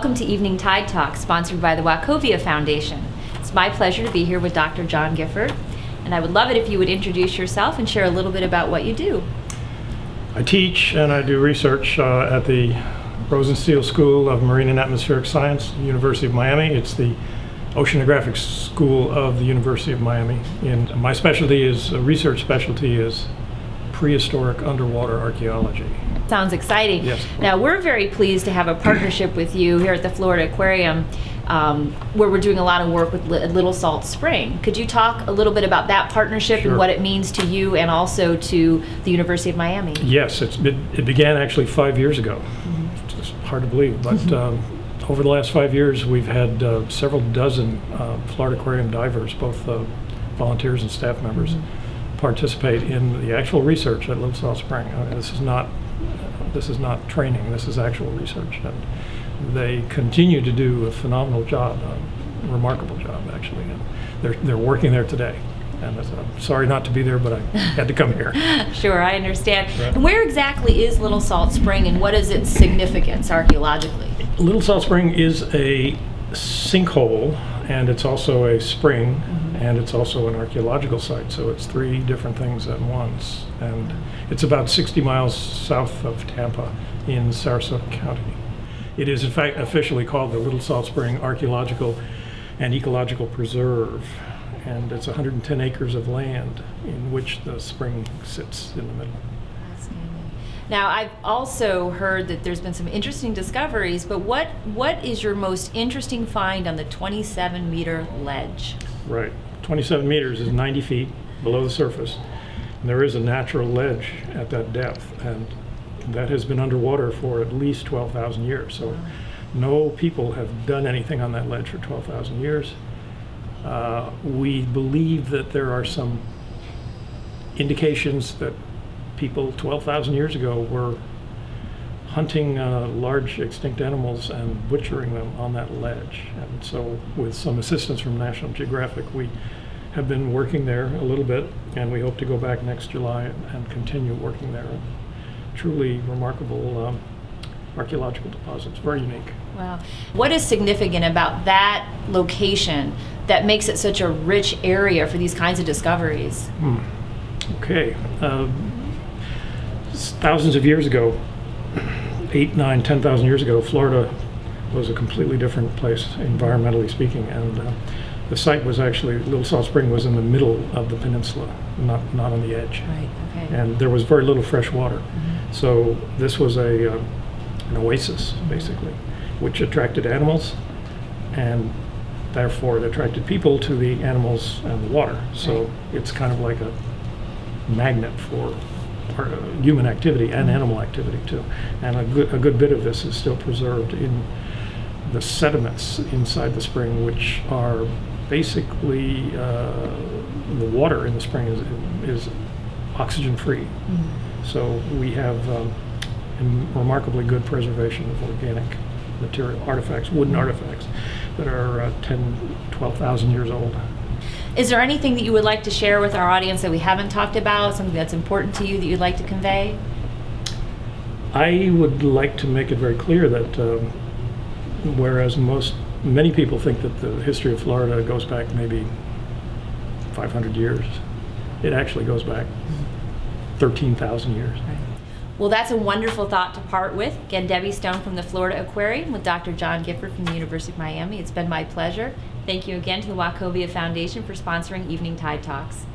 Welcome to Evening Tide Talk, sponsored by the Wachovia Foundation. It's my pleasure to be here with Dr. John Gifford, and I would love it if you would introduce yourself and share a little bit about what you do. I teach and I do research at the Rosenstiel School of Marine and Atmospheric Science, University of Miami. It's the Oceanographic School of the University of Miami. And my specialty is, research specialty is prehistoric underwater archaeology. Sounds exciting. Yes. Now, we're very pleased to have a partnership with you here at the Florida Aquarium, where we're doing a lot of work with Little Salt Spring. Could you talk a little bit about that partnership? Sure. And what it means to you and also to the University of Miami? Yes, it began actually 5 years ago. Mm-hmm. It's hard to believe, but over the last 5 years, we've had several dozen Florida Aquarium divers, both volunteers and staff members, participate in the actual research at Little Salt Spring. This is not training, this is actual research. And they continue to do a phenomenal job, a remarkable job actually. And they're working there today. And I'm sorry not to be there, but I had to come here. Sure, I understand. Right. And where exactly is Little Salt Spring, and what is its significance archaeologically? Little Salt Spring is a sinkhole, and it's also a spring, and it's also an archaeological site. So it's three different things at once. And it's about 60 miles south of Tampa in Sarasota County. It is in fact officially called the Little Salt Spring Archaeological and Ecological Preserve. And it's 110 acres of land in which the spring sits in the middle. Fascinating. Now, I've also heard that there's been some interesting discoveries, but what is your most interesting find on the 27-meter ledge? Right. 27 meters is 90 feet below the surface. And there is a natural ledge at that depth, and that has been underwater for at least 12,000 years. So no people have done anything on that ledge for 12,000 years. We believe that there are some indications that people 12,000 years ago were hunting large extinct animals and butchering them on that ledge. And so with some assistance from National Geographic, we have been working there a little bit, and we hope to go back next July and continue working there. Truly remarkable archaeological deposits, very unique. Wow. What is significant about that location that makes it such a rich area for these kinds of discoveries? Okay. Thousands of years ago, 8, 9, 10,000 years ago, Florida was a completely different place, environmentally speaking, and the site was actually, Little Salt Spring was in the middle of the peninsula, not on the edge. Right, okay. And there was very little fresh water. So this was an oasis, basically, which attracted animals, and therefore it attracted people to the animals and the water. So it's kind of like a magnet for human activity and animal activity too. And a good bit of this is still preserved in the sediments inside the spring, which are basically the water in the spring is oxygen free. So we have remarkably good preservation of organic material, artifacts, wooden artifacts that are 10, 12,000 years old. Is there anything that you would like to share with our audience that we haven't talked about, something that's important to you that you'd like to convey? I would like to make it very clear that whereas many people think that the history of Florida goes back maybe 500 years, it actually goes back 13,000 years. Right. Well, that's a wonderful thought to part with. Again, Debbie Stone from the Florida Aquarium with Dr. John Gifford from the University of Miami. It's been my pleasure. Thank you again to the Wachovia Foundation for sponsoring Evening Tide Talks.